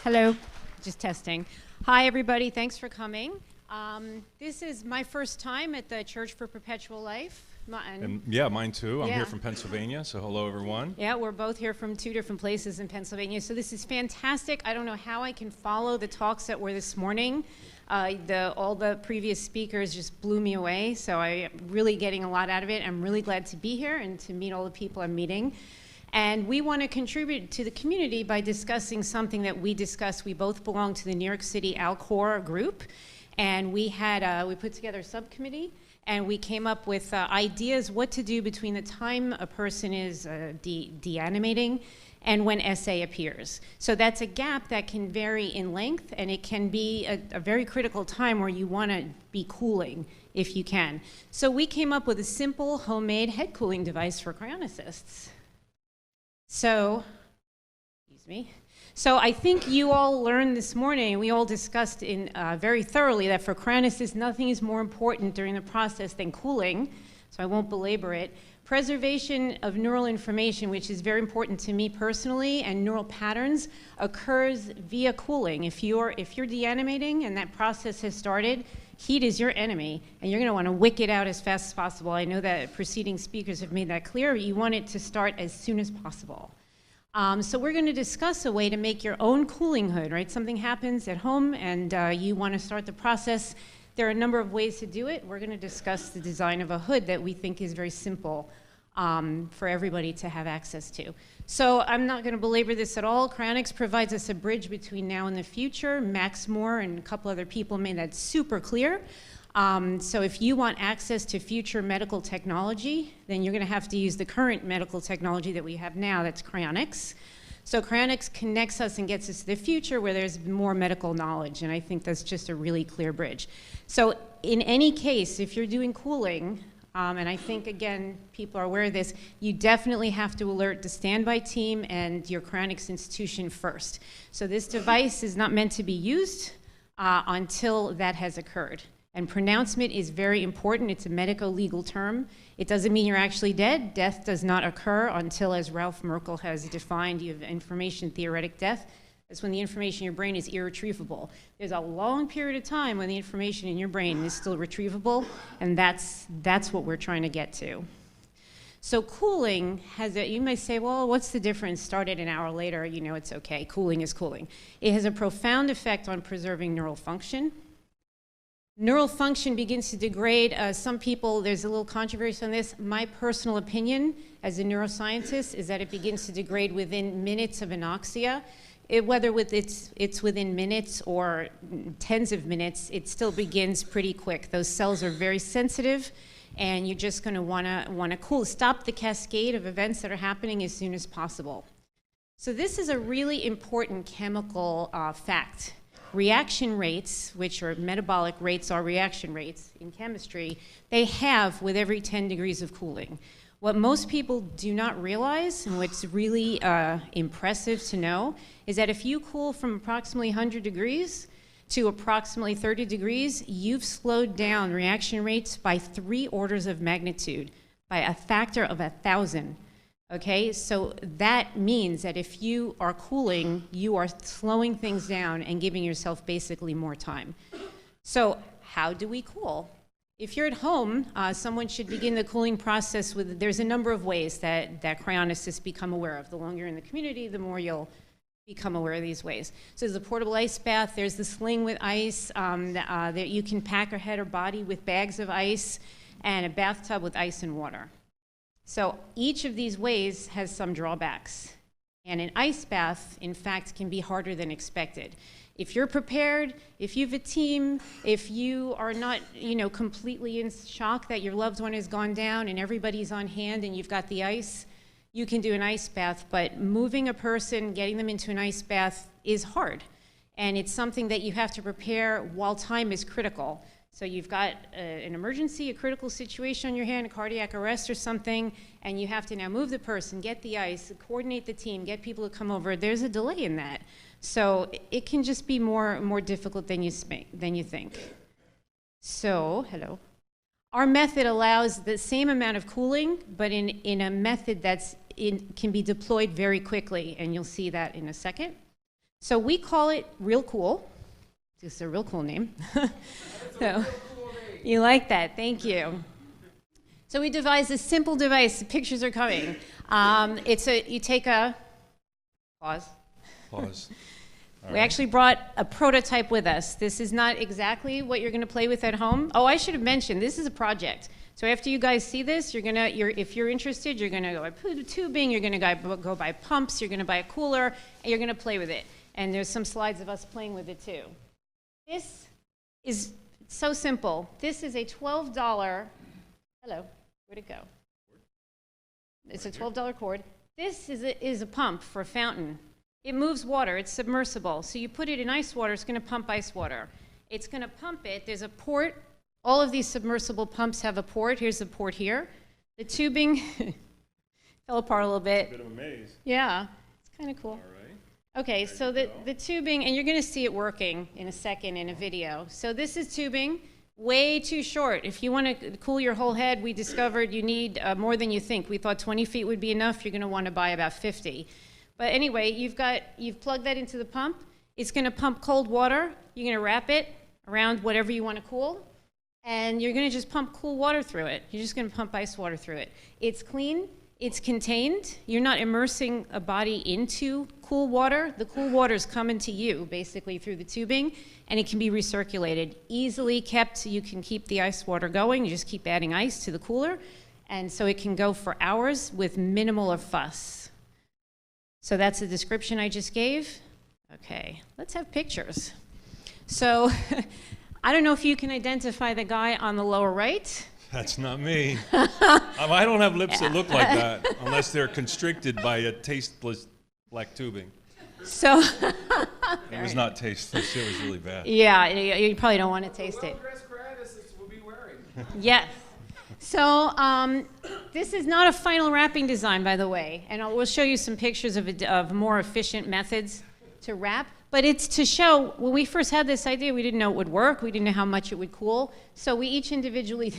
Hello, just testing. Hi, everybody. Thanks for coming. This is my first time at the Church for Perpetual Life. Yeah, mine too. I'm here from Pennsylvania, so hello, everyone. Yeah, we're both here from two different places in Pennsylvania, so this is fantastic. I don't know how I can follow the talks that were this morning. All the previous speakers just blew me away, so I'm really getting a lot out of it. I'm really glad to be here and to meet all the people I'm meeting. And we want to contribute to the community by discussing something that we discuss. We both belong to the New York City Alcor group, and we put together a subcommittee, and we came up with ideas what to do between the time a person is deanimating and when SA appears. So that's a gap that can vary in length, and it can be a very critical time where you want to be cooling if you can. So we came up with a simple homemade head cooling device for cryonicists. So I think you all learned this morning, we all discussed very thoroughly that for cryonicists, nothing is more important during the process than cooling, so I won't belabor it. Preservation of neural information, which is very important to me personally, and neural patterns occurs via cooling. If you're deanimating and that process has started, heat is your enemy, and you're going to want to wick it out as fast as possible. I know that preceding speakers have made that clear. You want it to start as soon as possible. So we're going to discuss a way to make your own cooling hood, right? Something happens at home, and you want to start the process. There are a number of ways to do it. We're going to discuss the design of a hood that we think is very simple for everybody to have access to. So I'm not going to belabor this at all. Cryonics provides us a bridge between now and the future. Max Moore and a couple other people made that super clear. So if you want access to future medical technology, then you're going to have to use the current medical technology that we have now, that's Cryonics. So Cryonics connects us and gets us to the future where there's more medical knowledge, and I think that's just a really clear bridge. So in any case, if you're doing cooling, and I think, again, people are aware of this, you definitely have to alert the standby team and your Cryonics institution first. So this device is not meant to be used until that has occurred. And pronouncement is very important. It's a medico-legal term. It doesn't mean you're actually dead. Death does not occur until, as Ralph Merkel has defined, you have information theoretic death. That's when the information in your brain is irretrievable. There's a long period of time when the information in your brain is still retrievable, and that's what we're trying to get to. So cooling you may say, well, what's the difference? Started an hour later, you know, it's okay. Cooling is cooling. It has a profound effect on preserving neural function. Neural function begins to degrade. Some people, there's a little controversy on this. My personal opinion as a neuroscientist is that it begins to degrade within minutes of anoxia. Whether it's within minutes or tens of minutes, it still begins pretty quick. Those cells are very sensitive, and you're just going to want to cool. Stop the cascade of events that are happening as soon as possible. So this is a really important chemical fact. Reaction rates, which are metabolic rates, are reaction rates in chemistry, they halve with every 10 degrees of cooling. What most people do not realize, and what's really impressive to know, is that if you cool from approximately 100 degrees to approximately 30 degrees, you've slowed down reaction rates by 3 orders of magnitude, by a factor of 1,000. Okay, so that means that if you are cooling, you are slowing things down and giving yourself basically more time. So how do we cool? If you're at home, someone should begin the cooling process with, there's a number of ways that cryonicists become aware of. The longer you're in the community, the more you'll become aware of these ways. So there's a portable ice bath, there's the sling with ice, that you can pack your head or body with bags of ice, and a bathtub with ice and water. So each of these ways has some drawbacks. And an ice bath, in fact, can be harder than expected. If you're prepared, if you have a team, if you are not, completely in shock that your loved one has gone down and everybody's on hand and you've got the ice, you can do an ice bath. But moving a person, getting them into an ice bath is hard. And it's something that you have to prepare while time is critical. So you've got an emergency, a critical situation on your hand, a cardiac arrest or something, and you have to now move the person, get the ice, coordinate the team, get people to come over. There's a delay in that. So it can just be more difficult than you think. So, hello. Our method allows the same amount of cooling, but in a method can be deployed very quickly, and you'll see that in a second. So we call it Real Cool. It's a real cool name. So, you like that, thank you. So we devised a simple device. The pictures are coming. You take a, pause. We actually brought a prototype with us. This is not exactly what you're gonna play with at home. Oh, I should have mentioned, this is a project. So after you guys see this, if you're interested, you're gonna go buy tubing, you're gonna go buy pumps, you're gonna buy a cooler, and you're gonna play with it. And there's some slides of us playing with it too. This is so simple. This is a $12, hello, where'd it go? It's a $12 cord. This is a pump for a fountain. It moves water, it's submersible. So you put it in ice water, it's gonna pump ice water. It's gonna pump it, there's a port. All of these submersible pumps have a port. Here's the port here. The tubing fell apart a little bit. A bit of a maze. Yeah, it's kind of cool. All right. Okay, so the tubing, and you're gonna see it working in a second in a video. So this is tubing, way too short. If you wanna cool your whole head, we discovered you need more than you think. We thought 20 feet would be enough. You're gonna wanna buy about 50. But anyway, you've plugged that into the pump. It's gonna pump cold water. You're gonna wrap it around whatever you wanna cool. And you're gonna just pump cool water through it. You're just gonna pump ice water through it. It's clean, it's contained. You're not immersing a body into cool water. The cool water is coming to you, basically, through the tubing, and it can be recirculated. Easily kept, you can keep the ice water going. You just keep adding ice to the cooler, and so it can go for hours with minimal of fuss. So that's the description I just gave. Okay, let's have pictures. So, I don't know if you can identify the guy on the lower right. That's not me. I don't have lips that look like that unless they're constricted by a tasteless black tubing. So it was not tasteless. It was really bad. Yeah, you probably don't want to taste it. Will be wearing. Yes. So this is not a final wrapping design, by the way, and we'll show you some pictures of more efficient methods to wrap. But it's to show, when we first had this idea, we didn't know it would work. We didn't know how much it would cool. So we each individually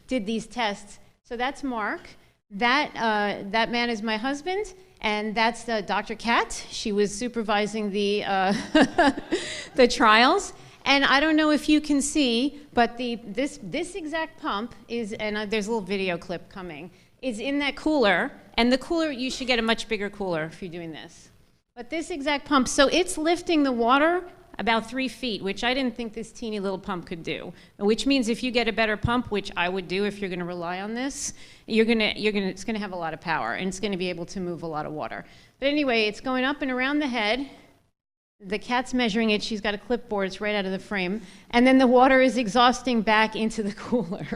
did these tests. So that's Mark. That man is my husband. And that's Dr. Kat. She was supervising the, the trials. And I don't know if you can see, but this exact pump is, and there's a little video clip coming, is in that cooler. And the cooler, you should get a much bigger cooler if you're doing this. But this exact pump, so it's lifting the water about 3 feet, which I didn't think this teeny little pump could do. Which means if you get a better pump, which I would do if you're gonna rely on this, it's gonna have a lot of power, and it's gonna be able to move a lot of water. But anyway, it's going up and around the head. The cat's measuring it, she's got a clipboard, it's right out of the frame. And then the water is exhausting back into the cooler.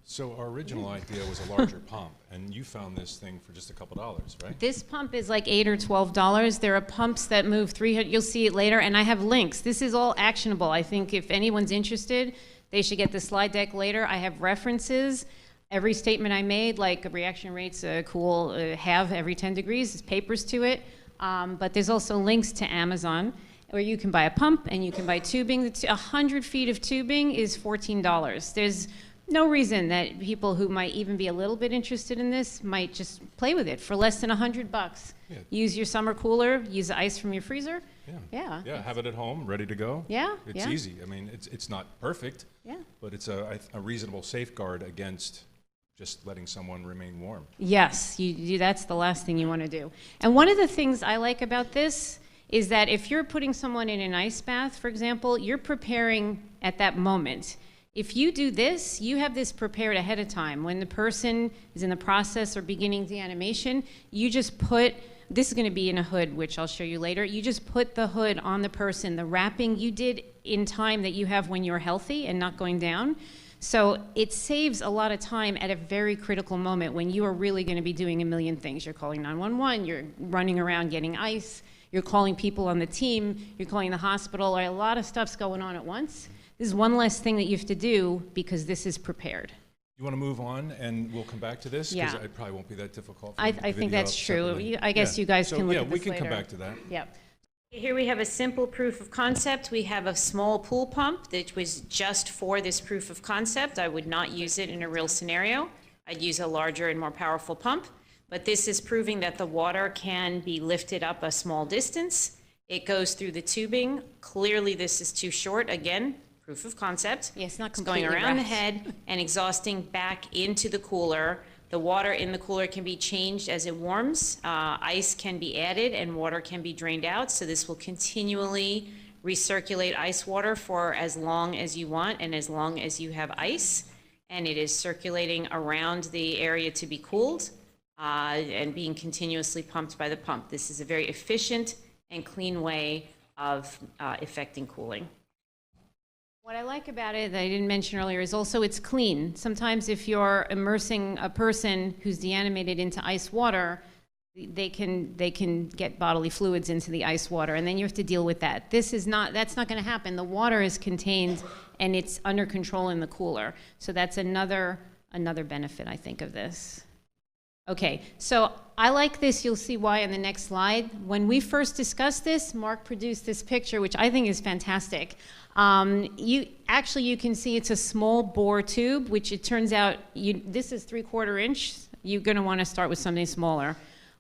So our original idea was a larger pump, and you found this thing for just a couple dollars, right? This pump is like $8 or $12. There are pumps that move 300, you'll see it later, and I have links. This is all actionable. I think if anyone's interested, they should get the slide deck later. I have references. Every statement I made, like reaction rates, have every 10 degrees, there's papers to it. But there's also links to Amazon, where you can buy a pump and you can buy tubing. 100 feet of tubing is $14. There's no reason that people who might even be a little bit interested in this might just play with it for less than $100. Yeah. Use your summer cooler, use the ice from your freezer. Yeah, have it at home, ready to go. Yeah, it's easy. I mean, it's not perfect, but it's a reasonable safeguard against just letting someone remain warm. Yes, that's the last thing you want to do. And one of the things I like about this is that if you're putting someone in an ice bath, for example, you're preparing at that moment. If you do this, you have this prepared ahead of time. When the person is in the process or beginning the animation, you just put, this is going to be in a hood, which I'll show you later. You just put the hood on the person. The wrapping you did in time that you have when you're healthy and not going down. So it saves a lot of time at a very critical moment when you are really going to be doing a million things. You're calling 911, you're running around getting ice, you're calling people on the team, you're calling the hospital, a lot of stuff's going on at once. This is one less thing that you have to do because this is prepared. You want to move on and we'll come back to this? Yeah. Because it probably won't be that difficult. I think that's true. I guess you guys can look at this we can later. come back to that. Yep. Here we have a simple proof of concept. We have a small pool pump that was just for this proof of concept. I would not use it in a real scenario. I'd use a larger and more powerful pump. But this is proving that the water can be lifted up a small distance. It goes through the tubing. Clearly, this is too short. Again, proof of concept. Yeah, it's not It's going completely around the wrapped. head and exhausting back into the cooler. The water in the cooler can be changed as it warms. Ice can be added and water can be drained out. So this will continually recirculate ice water for as long as you want and as long as you have ice. And it is circulating around the area to be cooled and being continuously pumped by the pump. This is a very efficient and clean way of effecting cooling. What I like about it that I didn't mention earlier is also it's clean. Sometimes if you're immersing a person who's deanimated into ice water, they can get bodily fluids into the ice water, and then you have to deal with that. That's not going to happen. The water is contained and it's under control in the cooler. So that's another benefit, I think, of this. Okay, so I like this. You'll see why in the next slide. When we first discussed this, Mark produced this picture, which I think is fantastic. You can see it's a small bore tube, which it turns out this is 3/4 inch. You're going to want to start with something smaller.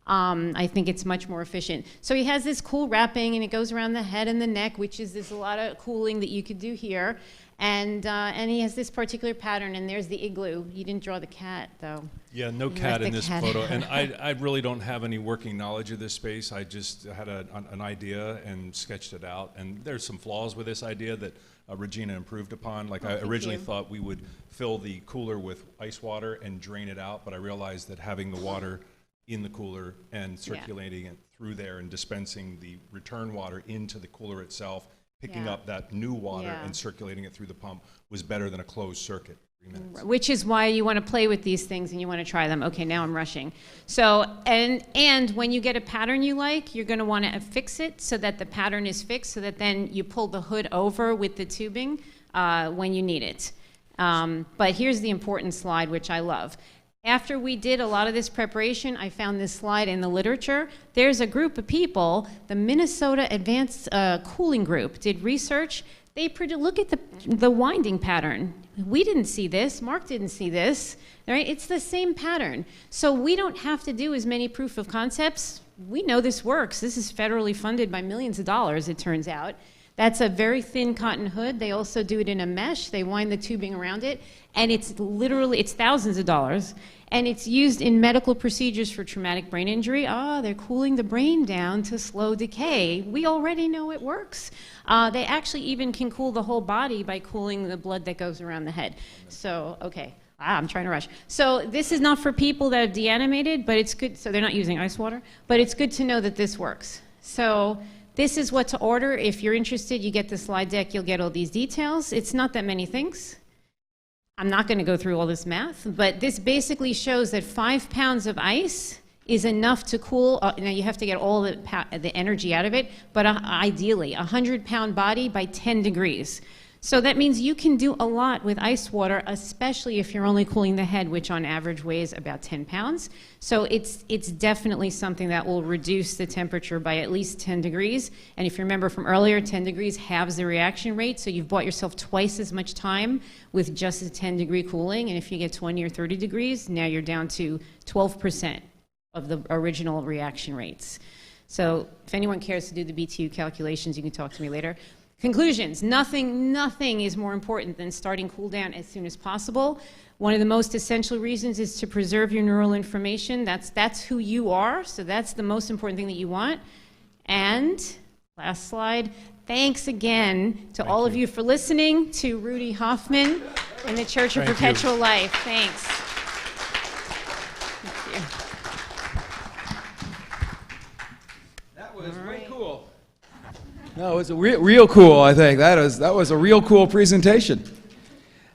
I think it's much more efficient. So he has this cool wrapping, and it goes around the head and the neck, which is there's a lot of cooling that you could do here. And he has this particular pattern, and there's the igloo. You didn't draw the cat, though. Yeah, no cat in this photo. And I really don't have any working knowledge of this space. I just had an idea and sketched it out. And there's some flaws with this idea that Regina improved upon. Like I originally thought we would fill the cooler with ice water and drain it out, but I realized that having the water in the cooler and circulating it through there and dispensing the return water into the cooler itself, picking up that new water and circulating it through the pump was better than a closed circuit. 3 minutes. Which is why you want to play with these things and you want to try them. Okay, now I'm rushing. So, and when you get a pattern you like, you're going to want to fix it so that the pattern is fixed, so that then you pull the hood over with the tubing when you need it. But here's the important slide, which I love. After we did a lot of this preparation, I found this slide in the literature. There's a group of people, the Minnesota Advanced Cooling Group, did research. They look at the winding pattern. We didn't see this. Mark didn't see this. Right? It's the same pattern. So we don't have to do as many proof of concepts. We know this works. This is federally funded by millions of dollars, it turns out. That's a very thin cotton hood. They also do it in a mesh. They wind the tubing around it. And it's thousands of dollars. And it's used in medical procedures for traumatic brain injury. They're cooling the brain down to slow decay. We already know it works. They actually even can cool the whole body by cooling the blood that goes around the head. So, okay. I'm trying to rush. So this is not for people that have deanimated, but it's good. So they're not using ice water. But it's good to know that this works. So this is what to order. If you're interested, you get the slide deck. You'll get all these details. It's not that many things. I'm not going to go through all this math, but this basically shows that 5 pounds of ice is enough to cool. Now you have to get all the energy out of it, but ideally, a 100-pound body by 10 degrees. So that means you can do a lot with ice water, especially if you're only cooling the head, which on average weighs about 10 pounds. So it's definitely something that will reduce the temperature by at least 10 degrees. And if you remember from earlier, 10 degrees halves the reaction rate. So you've bought yourself twice as much time with just a 10-degree cooling. And if you get 20 or 30 degrees, now you're down to 12% of the original reaction rates. So if anyone cares to do the BTU calculations, you can talk to me later. Conclusions, nothing is more important than starting cool down as soon as possible. One of the most essential reasons is to preserve your neural information. That's who you are, so that's the most important thing that you want. And, last slide, thanks again to all of you for listening, to Rudy Hoffman and the Church of Perpetual Life. Thanks. Thank you. That was way cool. No, it was real cool, I think. That was a real cool presentation.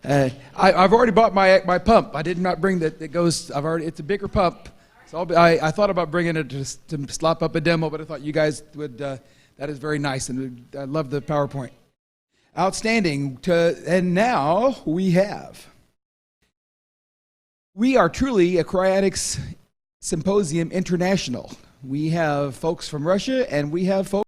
I've already bought my pump. I did not bring that goes, it's a bigger pump. So I thought about bringing it to slop up a demo, but I thought you guys would, that is very nice, and I love the PowerPoint. Outstanding. And now we are truly a Cryonics Symposium International. We have folks from Russia, and we have folks